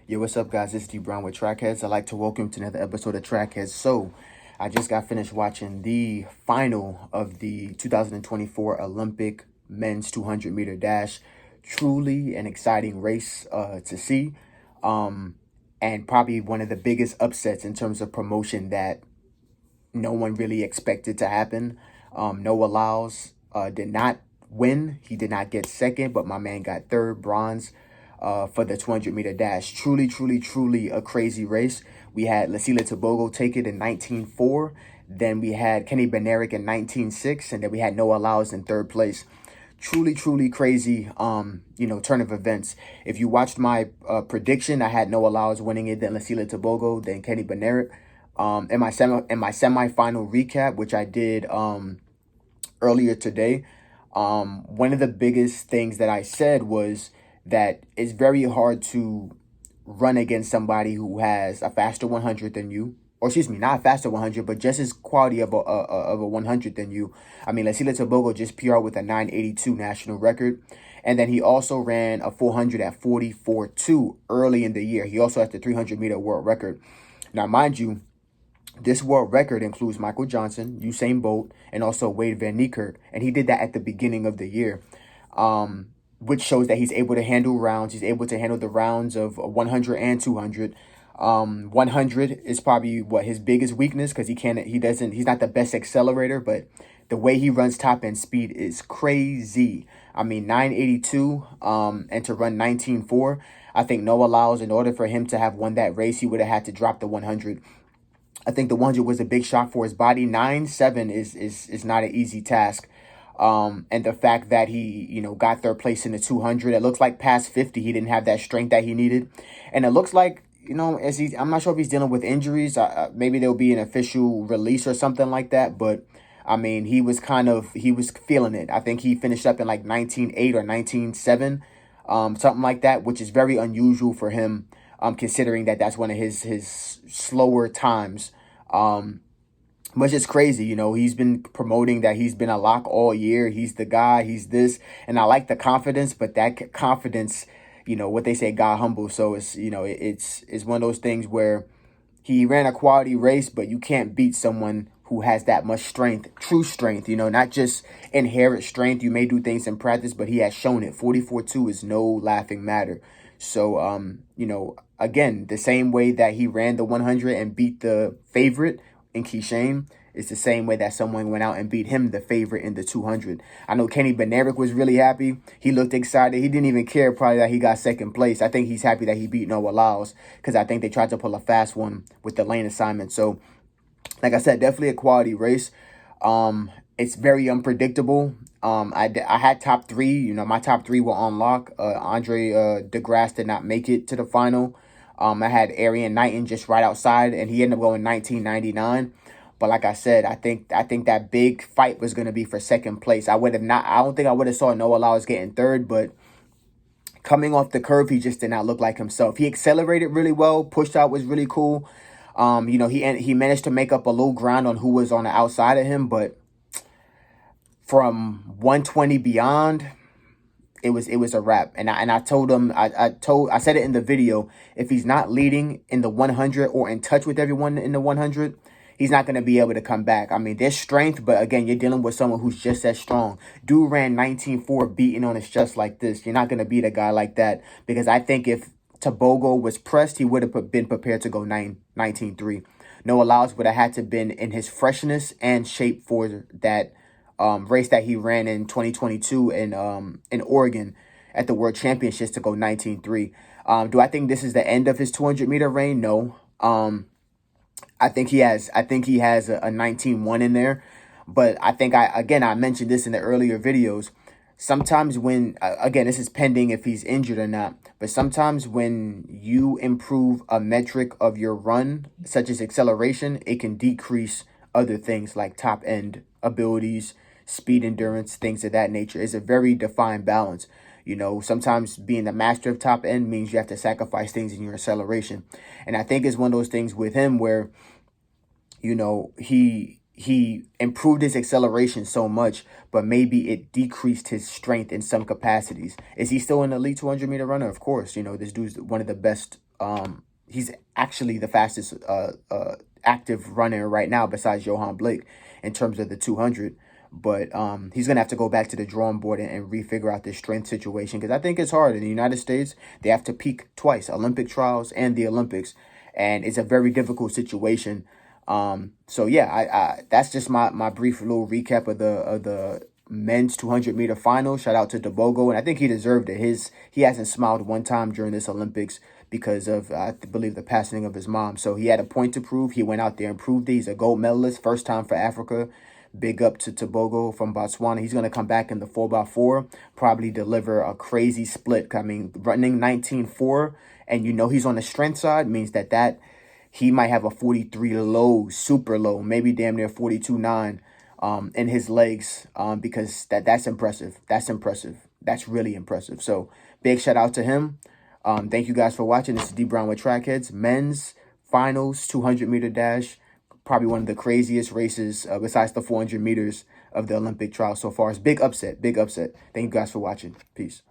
Yo, what's up, guys? It's D Brown with Trackheads. I'd like to welcome you to another episode of Trackheads. So, I just got finished watching the final of the 2024 Olympic men's 200-meter dash. Truly an exciting race to see, and probably one of the biggest upsets in terms of promotion that no one really expected to happen. Noah Lyles did not win. He did not get second, but my man got third, bronze, for the 200-meter dash. Truly a crazy race. We had Tebogo take it in 19.4. Then we had Kenny Bednarek in 19.6. And then we had Noah Lyles in third place. Truly crazy, turn of events. If you watched my prediction, I had Noah Lyles winning it, then Tebogo, then Kenny Bednarek. In my semifinal recap, which I did earlier today, one of the biggest things that I said was that it's very hard to run against somebody who has a faster 100 than you. Or excuse me, not a faster 100, but just as quality of a 100 than you. I mean, Tebogo just PR'd with a 982 national record. And then he also ran a 400 at 44.2 early in the year. He also has the 300-meter world record. Now, mind you, this world record includes Michael Johnson, Usain Bolt, and also Wade Van Niekerk. And he did that at the beginning of the year, which shows that he's able to handle rounds. He's able to handle the rounds of 100 and 200. 100 is probably his biggest weakness, because he's not the best accelerator, but the way he runs top end speed is crazy. I mean, 982 and to run 19.4. I think Noah Lyles, in order for him to have won that race, he would have had to drop the 100. I think the 100 was a big shock for his body. 9.7 is not an easy task. And the fact that he, got third place in the 200, it looks like past 50, he didn't have that strength that he needed. And it looks like, I'm not sure if he's dealing with injuries. Maybe there'll be an official release or something like that. But, I mean, he was feeling it. I think he finished up in like 19.8 or 19.7, something like that, which is very unusual for him, considering that that's one of his slower times. Which is crazy. He's been promoting that he's been a lock all year. He's the guy, he's this. And I like the confidence, but that confidence, what they say, God humble. So it's, it's one of those things where he ran a quality race, but you can't beat someone who has that much strength, true strength, not just inherent strength. You may do things in practice, but he has shown it. 44.2 is no laughing matter. So, again, the same way that he ran the 100 and beat the favorite in Keishane, it's the same way that someone went out and beat him, the favorite, in the 200. I know Kenny Bednarek was really happy. He looked excited. He didn't even care probably that he got second place. I think he's happy that he beat Noah Lyles, because I think they tried to pull a fast one with the lane assignment. So, like I said, definitely a quality race. It's very unpredictable. I had top three. My top three were on lock. Andre DeGrasse did not make it to the final. I had Arian Knighton just right outside, and he ended up going 19.99. But like I said, I think that big fight was going to be for second place. I don't think I would have saw Noah Lyles getting third, but coming off the curve, he just did not look like himself. He accelerated really well. Pushed out was really cool. He managed to make up a little ground on who was on the outside of him, but from 120 beyond, it was a wrap. And I told him, I said it in the video, if he's not leading in the 100 or in touch with everyone in the 100, he's not going to be able to come back. I mean, there's strength, but again, you're dealing with someone who's just as strong. Dude ran 19.4 beating on his chest like this. You're not going to beat a guy like that, because I think if Tebogo was pressed, he would have been prepared to go 19.3. Noah Lyles would have had to been in his freshness and shape for that race that he ran in 2022 in Oregon at the World Championships to go 19.3. Do I think this is the end of his 200-meter reign? No. I think he has a 19.1 in there, but I think I mentioned this in the earlier videos. Sometimes when, again, this is pending if he's injured or not, but sometimes when you improve a metric of your run, such as acceleration, it can decrease other things like top end abilities, speed, endurance, things of that nature. It's a very defined balance. Sometimes being the master of top end means you have to sacrifice things in your acceleration. And I think it's one of those things with him where, he improved his acceleration so much, but maybe it decreased his strength in some capacities. Is he still an elite 200-meter runner? Of course. This dude's one of the best he's actually the fastest active runner right now besides Johan Blake in terms of the 200. But he's going to have to go back to the drawing board and refigure out this strength situation, because I think it's hard. In the United States, they have to peak twice, Olympic trials and the Olympics. And it's a very difficult situation. So yeah, I that's just my brief little recap of the men's 200-meter final. Shout out to Tebogo, and I think he deserved it. He hasn't smiled one time during this Olympics because of, I believe, the passing of his mom. So he had a point to prove. He went out there and proved it. He's a gold medalist, first time for Africa. Big up to Tebogo from Botswana. He's going to come back in the 4x4, probably deliver a crazy split. I mean, running 19.4, and you know he's on the strength side, means that he might have a 43 low, super low, maybe damn near 42.9 in his legs, because that's impressive. That's impressive. That's really impressive. So big shout out to him. Thank you guys for watching. This is D Brown with Trackheads. Men's finals 200-meter dash. Probably one of the craziest races besides the 400 meters of the Olympic trial so far. It's big upset, big upset. Thank you guys for watching. Peace.